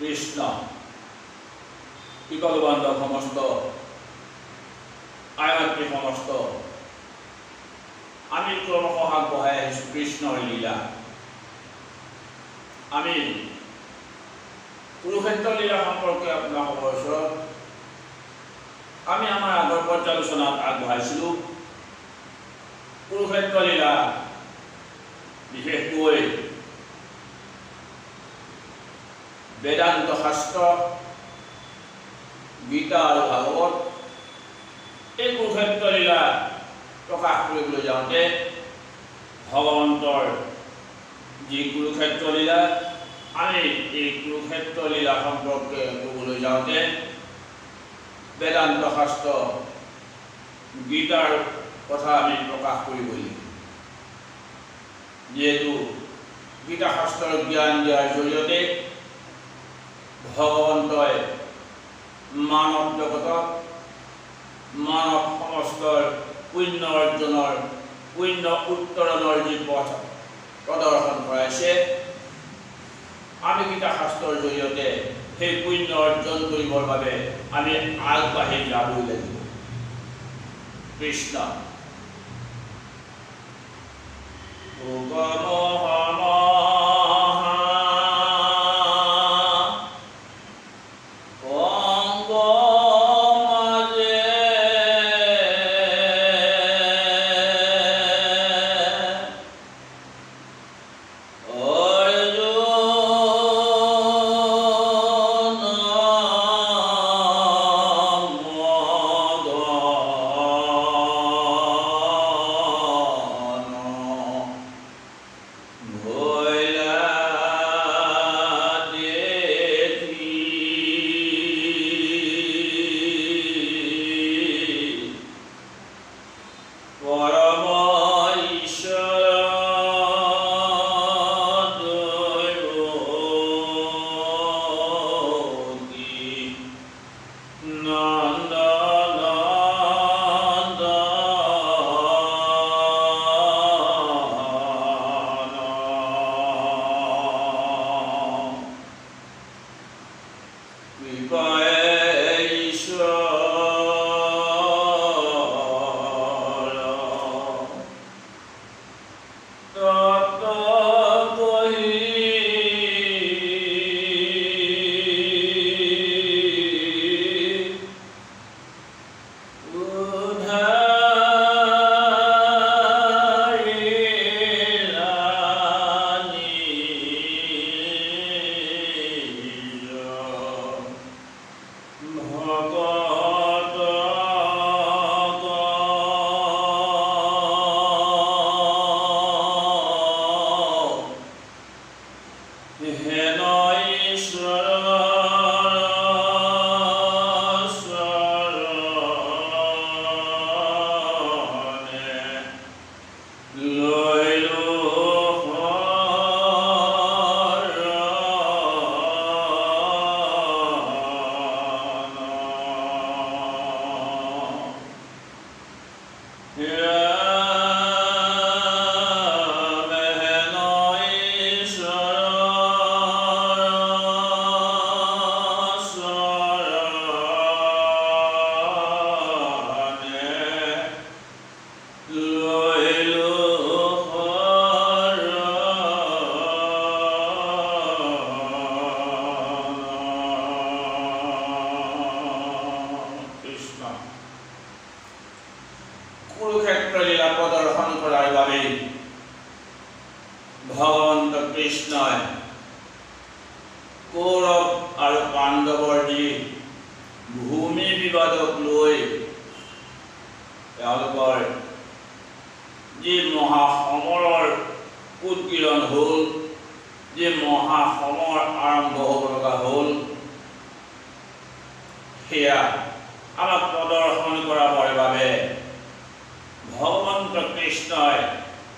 Krishna equal বান্ধব সমস্ত আয়ত্ৰী সমস্ত আমি ক্ৰমশঃ আগবঢ়াই আহিছোঁ কৃষ্ণৰ লীলা। আমি কুৰুক্ষেত্ৰ লীলা সম্পৰ্কে আপোনালোকৰ ওচৰত আমি আমাৰ আগৰ পৰ্যালোচনাত আগবঢ়াইছিলোঁ। কুৰুক্ষেত্ৰ লীলা বিশেষকৈ বেদান্ত শাস্ত্ৰ গীতা আৰু ভাগৱত এই কুৰুক্ষেত্ৰ লীলা প্ৰকাশ কৰিবলৈ যাওঁতে ভগৱন্তৰ যি কুৰুক্ষেত্ৰ লীলা আমি এই কুৰুক্ষেত্ৰ লীলা সম্পৰ্কে ক'বলৈ যাওঁতে বেদান্ত শাস্ত্ৰ গীতাৰ কথা আমি প্ৰকাশ কৰিব লাগিব। যিহেতু গীতা শাস্ত্ৰৰ জ্ঞান দিয়াৰ জৰিয়তে ভগৱন্তই মানৱ জগতক মানৱ সমস্তৰ পুণ্য অৰ্জনৰ পুণ্য উত্তৰণৰ যি পথ প্ৰদৰ্শন কৰাইছে, আমি গীতা শাস্ত্ৰৰ জৰিয়তে সেই পুণ্য অৰ্জন কৰিবৰ বাবে আমি আগবাঢ়ি যাবই লাগিব। কৃষ্ণ কুৰুক্ষেত্ৰ লীলা প্ৰদৰ্শন কৰাৰ বাবে ভগৱন্ত কৃষ্ণই কৌৰৱ আৰু পাণ্ডৱৰ যি ভূমি বিবাদক লৈ তেওঁলোকৰ যি মহাসমৰৰ উৎকীৰ্ণ হ'ল, যি মহাসমৰ আৰম্ভ হ'ব লগা হ'ল, সেয়া আমাক প্ৰদৰ্শন কৰাবৰ বাবে ভগৱন্ত কৃষ্ণই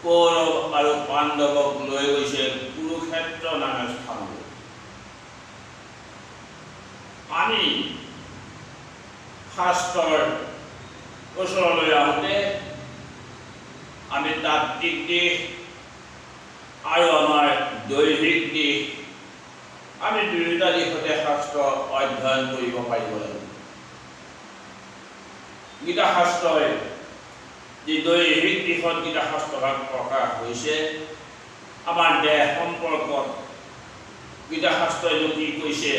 কৌৰৱ আৰু পাণ্ডৱক লৈ গৈছে কুৰুক্ষেত্ৰ নামৰ স্থানলৈ। আমি শাস্ত্ৰৰ ওচৰলৈ আহোঁতে আমি তাত্ত্বিক দিশ আৰু আমাৰ দৈহিক দিশ আমি দুয়োটা দিশতে শাস্ত্ৰ অধ্যয়ন কৰিব পাৰিব লাগিব। গীতা শাস্ত্ৰই যি দৈহিক দিশত গীতা শাস্ত্ৰত প্ৰকাশ হৈছে, আমাৰ দেহ সম্পৰ্কত গীতা শাস্ত্ৰই কি কৈছে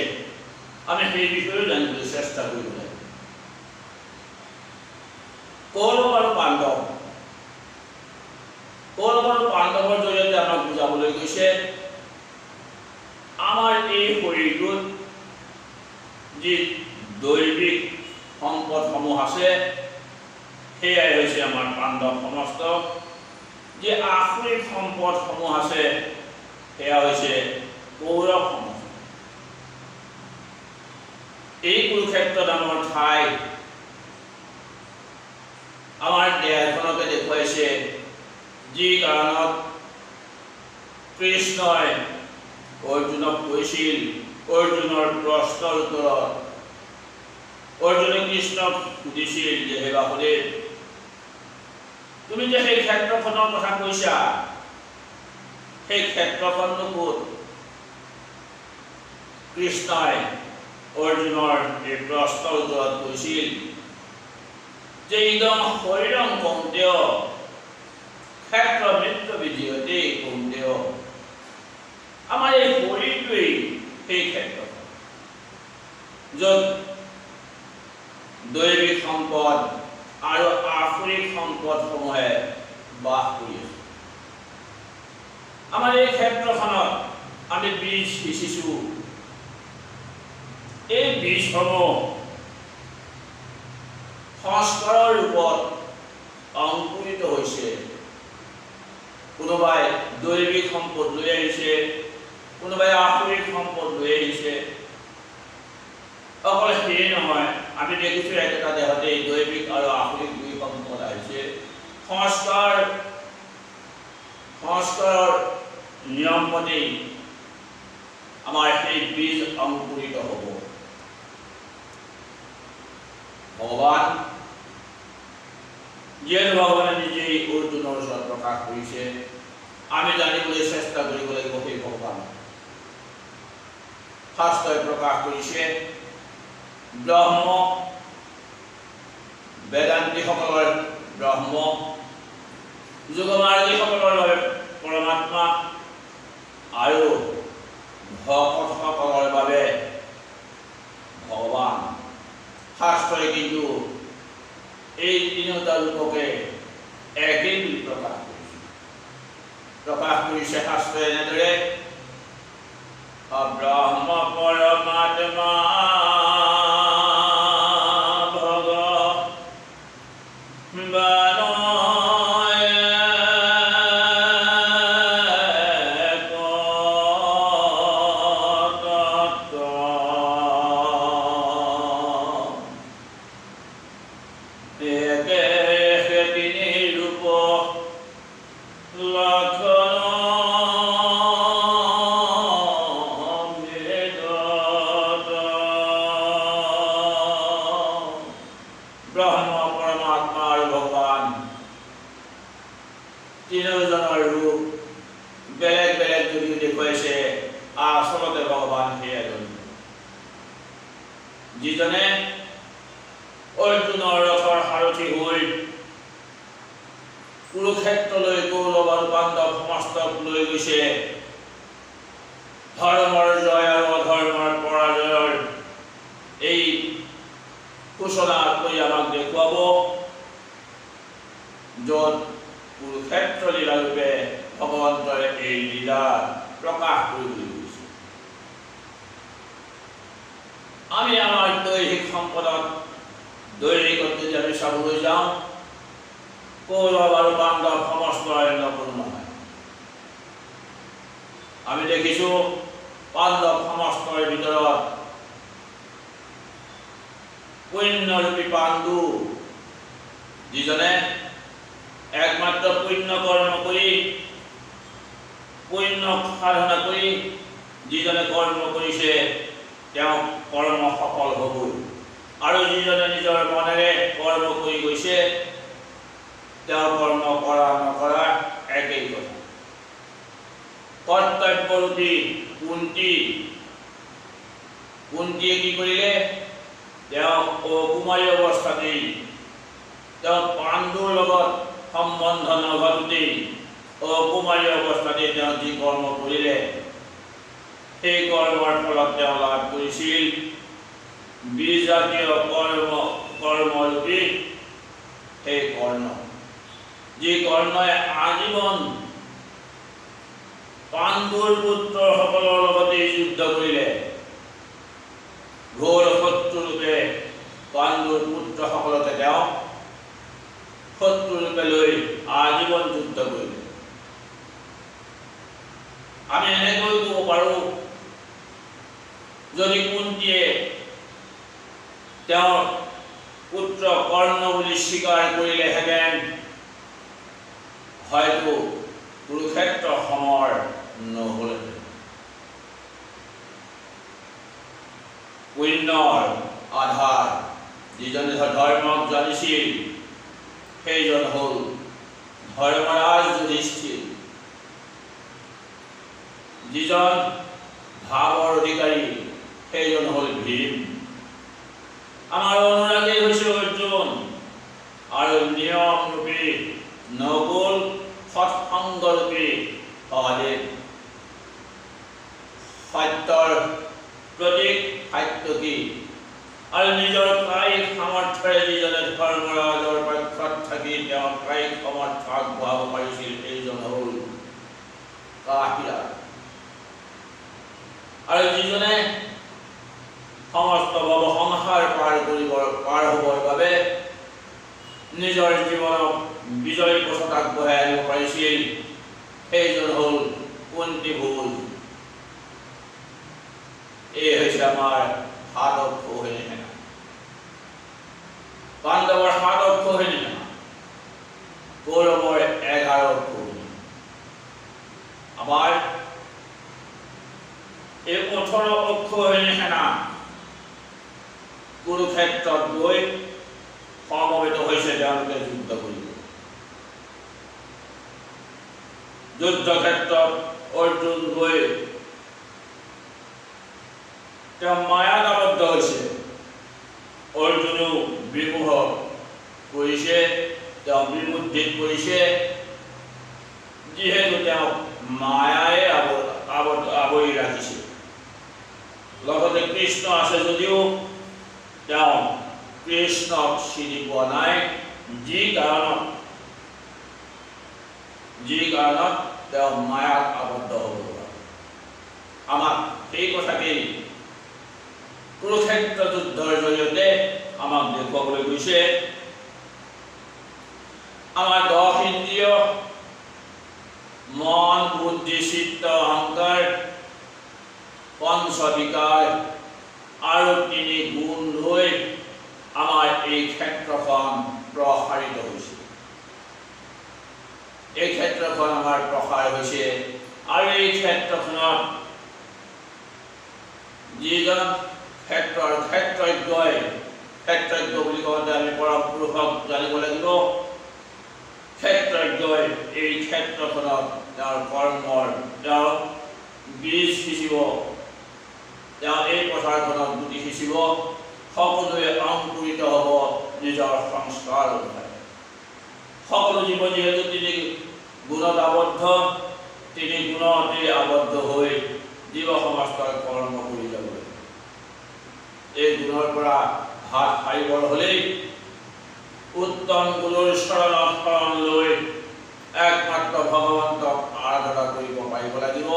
আমি সেই বিষয়ে জানিবলৈ চেষ্টা কৰিব লাগিব। কৌৰৱ আৰু পাণ্ডৱ, কৌৰৱ আৰু পাণ্ডৱৰ জৰিয়তে আমাক বুজাবলৈ গৈছে আমাৰ এই শৰীৰটোত যি দৈবিক সম্পদসমূহ আছে সেয়াই হৈছে আমাৰ পাণ্ডৱ সমস্ত, যি আসুৰিক সম্পদসমূহ আছে সেয়া হৈছে কৌৰৱ সমস্ত। এই কুৰুক্ষেত্ৰ নামৰ ঠাই আমাৰ দেহখনকে দেখুৱাইছে, যি কাৰণত কৃষ্ণই অৰ্জুনক কৈছিল, অৰ্জুনৰ প্ৰশ্নৰ উত্তৰত অৰ্জুনে কৃষ্ণক সুধিছিল যে হে বাসুদেৱ, তুমি যে সেই ক্ষেত্ৰখনৰ কথা কৈছা, সেই ক্ষেত্ৰখননো ক'ত? কৃষ্ণই অৰ্জুনৰ এই প্ৰশ্নৰ উত্তৰত কৈছিল যে ইদম শৰীৰং কৌন্তেয় ক্ষেত্ৰ মৃত্য বিজয়তে কৌন্তেয়, আমাৰ এই শৰীৰটোৱেই সেই ক্ষেত্ৰখন য'ত দৈবিক সম্পদ আৰু আসুৰিক সম্পদসমূহে বাস কৰি আছে। আমাৰ এই ক্ষেত্ৰখনত আমি বীজ সিঁচিছোঁ, এই বীজসমূহ সংস্কাৰৰ ৰূপত অংকুৰিত হৈছে। কোনোবাই দৈবিক সম্পদ লৈ আহিছে, কোনোবাই আসুৰিক সম্পদ লৈ আহিছে। অকল সেয়ে নহয়, আমি দেখিছোঁ একেটা দেহতে দৈবিক আৰু আসুৰিক দুই সম্পদ আহিছে। সংস্কাৰৰ নিয়ম মতে আমাৰ সেই বীজ অংকুৰিত হ'ব। ভগৱান যিহেতু ভগৱানে নিজেই অৰ্জুনৰ ওচৰত প্ৰকাশ কৰিছে, আমি জানিবলৈ চেষ্টা কৰিব লাগিব সেই ভগৱান। শাস্ত্ৰই প্ৰকাশ কৰিছে ব্ৰহ্ম, বেদান্তীসকলৰ ব্ৰহ্ম, যোগমাৰ্গীসকলৰ বাবে পৰমাত্মা আৰু ভকতসকলৰ বাবে ভগৱান। শাস্ত্ৰই কিন্তু এই তিনিওটা ৰূপকে একেই বুলি প্ৰকাশ কৰিছে। শাস্ত্ৰই এনেদৰে ব্ৰহ্ম পৰমাত্মা তিনিওজনৰ ৰূপ বেলেগ বেলেগ যদিও দেখুৱাইছে, আচলতে ভগৱান সেই এজন, যিজনে অৰ্জুনৰ ৰথৰ সাৰথি হৈ কুৰুক্ষেত্ৰলৈ কৌৰৱ আৰু পাণ্ডৱ সমস্তক লৈ গৈছে। ধৰ্মৰ জয় আৰু অধৰ্মৰ পৰাজয়ৰ এই সূচনা কৰি আমাক দেখুৱাব, য'ত কুৰুক্ষেত্ৰ লীলাৰূপে ভগৱন্তৰে এই লীলা প্ৰকাশ কৰিবলৈ গৈছে। আমি আমাৰ দৈহিক সম্পদত দৈহিকত যদি আমি চাবলৈ যাওঁ, কৌৰৱ আৰু পাণ্ডৱ সমস্ত অন্য কোনো নহয়। আমি দেখিছোঁ পাণ্ডৱ সমস্তৰ ভিতৰত পুণ্যৰূপী পাণ্ডু, যিজনে একমাত্ৰ পুণ্য কৰ্ম কৰি, পুণ্য সাধনা কৰি যিজনে কৰ্ম কৰিছে তেওঁ কৰ্ম সফল হ'বই, আৰু যিজনে নিজৰ মনেৰে কৰ্ম কৰি গৈছে তেওঁ কৰ্ম কৰা নকৰা একেই কথা। কৰ্তব্যৰূপী কুন্তি কুন্তীয়ে কি কৰিলে তেওঁ অকুমাৰী অৱস্থাতেই তেওঁ পাণ্ডুৰ লগত সম্বন্ধ নঘটোতেই অকুমাৰী অৱস্থাতেই তেওঁ যি কৰ্ম কৰিলে সেই কৰ্মৰ ফলত তেওঁ লাভ কৰিছিল বিজাতীয় কৰ্মৰূপী সেই কৰ্ণ যি কৰ্ণই আজীৱন পাণ্ডুৰ পুত্ৰসকলৰ লগতেই যুদ্ধ কৰিলে ঘোৰ শত্ৰুৰূপে পাণ্ডুৰ পুত্ৰসকলকে তেওঁ শত্ৰুৰূপে লৈ আজীৱন যুদ্ধ কৰিলে। আমি এনেকৈ ক'ব পাৰোঁ যদি কুন্তীয়ে তেওঁৰ পুত্ৰ কৰ্ণ বুলি স্বীকাৰ কৰিলেহেঁতেন হয়তো কুৰুক্ষেত্ৰ সমৰ নহ'লহেঁতেন। পুণ্যৰ আধাৰ যিজনে ধৰ্মক জানিছিল সেইজন হ'ল ধৰ্মৰাজ যুধিষ্ঠিৰ, যিজন ভাৱৰ অধিকাৰী সেইজন হ'ল ভীম, আমাৰ অনুৰাগী হৈছে অৰ্জুন আৰু নিয়মৰূপী নকুল সৎসংগৰূপী সহদেৱ। সত্যৰ প্ৰতীক সাত্যকী আৰু নিজৰ কায়িক সামৰ্থ্যৰে যিজনে ধৰ্মৰাজৰ পক্ষত থাকি তেওঁ কায়িক সামৰ্থ্য আগবঢ়াব পাৰিছিল সেইজন হ'ল কাশীৰাজ। আৰু যিজনে সমস্ত ভৱসংসাৰ পাৰ হ'বৰ বাবে নিজৰ জীৱনক বিজয় পথত আগবঢ়াই আনিব পাৰিছিল সেইজন হ'ল কুন্তীভোজ। এই হৈছে আমাৰ 7 অক্ষৌহিণী সেনা, পাণ্ডৱৰ 7 অক্ষৌহিণী সেনা, কৌৰৱৰ 11 অক্ষৌহিণী। আমাৰ এই 18 অক্ষৌহিণী সেনা কুৰুক্ষেত্ৰত গৈ সমবেত হৈছে তেওঁলোকে যুদ্ধ কৰিব। যুদ্ধক্ষেত্ৰত অৰ্জুন গৈ তেওঁ মায়াত আবদ্ধ হৈছে। অৰ্জুনো বিমোহ কৰিছে, তেওঁ বিমুদ্ৰিত কৰিছে, যিহেতু তেওঁ মায়াই আৱৰি ৰাখিছে। লগতে কৃষ্ণ আছে যদিও তেওঁ কৃষ্ণক চিনি পোৱা নাই, যি কাৰণত তেওঁ মায়াত আবদ্ধ হ'ব লগা। আমাক সেই কথাকেই কুৰুক্ষেত্ৰ যুদ্ধৰ জৰিয়তে আমাক দেখুৱাবলৈ গৈছে। আমাৰ 10 ইন্দ্ৰিয় মন বুদ্ধি চিত্ত অহংকাৰ পঞ্চবিকাৰ আৰু 3 গুণ লৈ আমাৰ এই ক্ষেত্ৰখন প্ৰসাৰিত হৈছে। এই ক্ষেত্ৰখন আমাৰ প্ৰসাৰ হৈছে আৰু এই ক্ষেত্ৰখনত যিজন ক্ষেত্ৰজ্ঞ বুলি কওঁতে আমি পৰমপুৰুষক জানিব লাগিব। ক্ষেত্ৰজ্ঞই এই ক্ষেত্ৰখনত তেওঁৰ কৰ্মৰ তেওঁ বীজ সিঁচিব, তেওঁ এই পথাৰখনত গুটি সিঁচিব, সকলোৱে অংকুৰিত হ'ব নিজৰ সংস্কাৰ অনুসাৰে। সকলো জীৱ যিহেতু 3 গুণত আবদ্ধ, 3 গুণতে আবদ্ধ হৈ জীৱ সমাজৰ কৰ্ম কৰি যাব লাগিব। এই গুণৰ পৰা হাত সাৰিবৰ হ'লেই উত্তম গুৰুৰ চৰণত শৰণ লৈ একমাত্ৰ ভগৱন্তক আৰাধনা কৰিব পাৰিব লাগিব।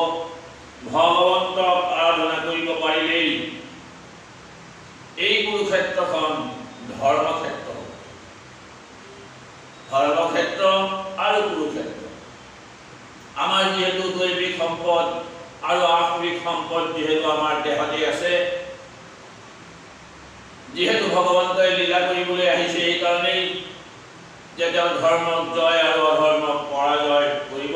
ভগৱন্তক আৰাধনা কৰিব পাৰিলেই এই কুৰুক্ষেত্ৰখন ধৰ্মক্ষেত্ৰ আৰু কুৰুক্ষেত্ৰ। আমাৰ যিহেতু দৈবিক সম্পদ আৰু আসুৰিক সম্পদ যিহেতু আমাৰ দেহতে আছে, যিহেতু ভগৱন্তই লীলা কৰিবলৈ আহিছে এইকাৰণেই যে তেওঁ ধৰ্মক জয় আৰু অধৰ্মক পৰাজয় কৰিব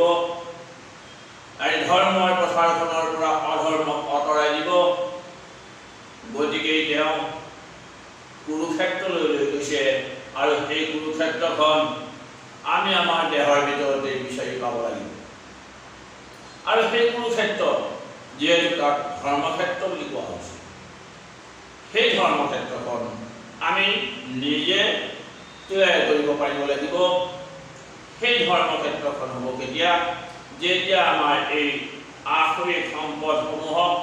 আৰু ধৰ্মৰ পথাৰখনৰ পৰা অধৰ্মক আঁতৰাই দিব। গতিকে তেওঁ কুৰুক্ষেত্ৰলৈ লৈ গৈছে আৰু সেই কুৰুক্ষেত্ৰখন আমি আমাৰ দেহৰ ভিতৰতে বিচাৰি পাব লাগিব। আৰু সেই কুৰুক্ষেত্ৰ যিহেতু তাক ধৰ্মক্ষেত্ৰ বুলি কোৱা হৈছে, সেই ধৰ্মক্ষেত্ৰখন আমি নিজে তৈয়াৰ কৰিব পাৰিব লাগিব। সেই ধৰ্মক্ষেত্ৰখন হ'ব কেতিয়া, যেতিয়া আমাৰ এই আসুৰিক সম্পদসমূহক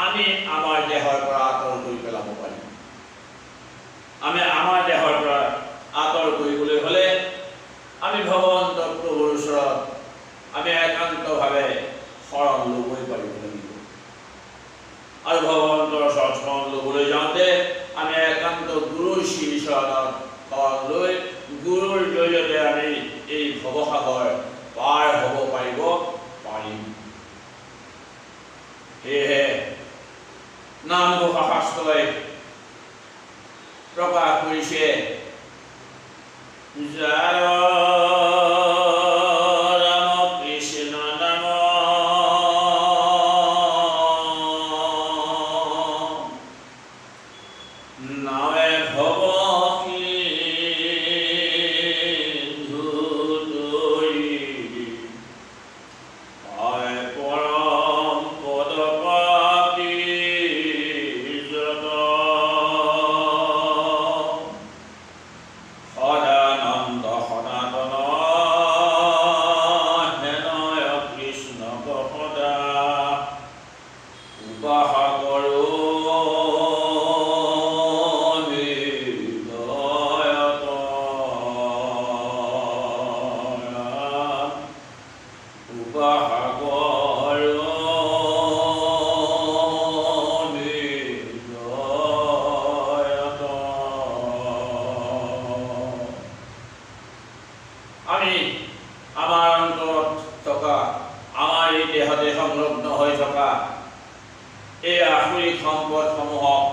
আমি আমাৰ দেহৰ পৰা আঁতৰ কৰি পেলাব পাৰিম। আমি আমাৰ দেহৰ পৰা আঁতৰ কৰিবলৈ হ'লে আমি ভগৱন্ত প্ৰভুৰ ওচৰত আমি একান্তভাৱে শৰণ ল'বই পাৰিব লাগিব। আৰু ভগৱন্তৰ ওচৰত শৰণ ল'বলৈ যাওঁতে আমি একান্ত গুৰুৰ শ্ৰীচৰণত শৰণ লৈ গুৰুৰ জৰিয়তে আমি এই ভৱসাগৰ পাৰ হ'ব পাৰিম। সেয়েহে নামঘোষা শাস্ত্ৰই প্ৰকাশ কৰিছে, যাৰ আমি আমাৰ অন্তৰত থকা, আমাৰ এই দেহতে সংলগ্ন হৈ থকা এই আসুৰিক সম্পদসমূহক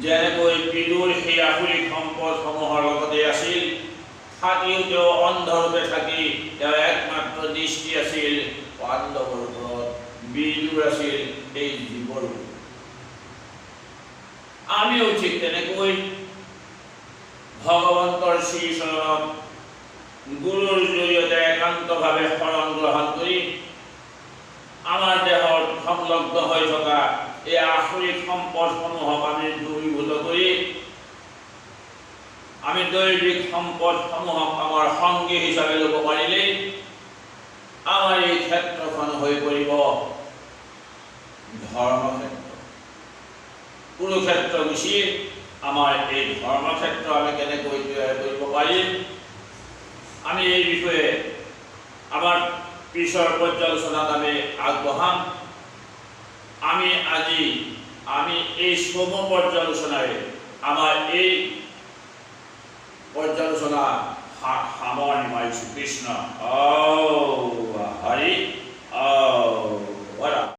যেনেকৈ বিদুৰ সেই আসুৰিক সম্পদসমূহৰ লগতে আছিল, থাকিও তেওঁ অন্ধৰূপে থাকি তেওঁৰ একমাত্ৰ দৃষ্টি আছিল পাণ্ডৱৰ ওপৰত, বিদুৰ আছিল এই জীৱৰ ওপৰত। আমিও ঠিক তেনেকৈ ভগৱন্তৰ শ্ৰীচৰণত গুৰুৰ জৰিয়তে একান্তভাৱে শৰণ গ্ৰহণ কৰি আমাৰ দেহত সংলগ্ন হৈ থকা এই আসুৰিক সম্পদসমূহক আমি দূৰীভূত কৰি আমি দৈবিক সম্পদসমূহক আমাৰ সংগী হিচাপে ল'ব পাৰিলেই আমাৰ এই ক্ষেত্ৰখন হৈ পৰিব ধৰ্মক্ষেত্ৰ। কুৰুক্ষেত্ৰ গুচি আমাৰ এই ধৰ্মক্ষেত্ৰ আমি কেনেকৈ তৈয়াৰ কৰিব পাৰিম, আমি এই বিষয়ে আমাৰ পিছৰ পৰ্যালোচনাত আমি আগবঢ়াম। আজি এই চমু পৰ্যালোচনাৰে আমাৰ এই পৰ্যালোচনা সামৰণি মাৰিছোঁ। কৃষ্ণ হৰি।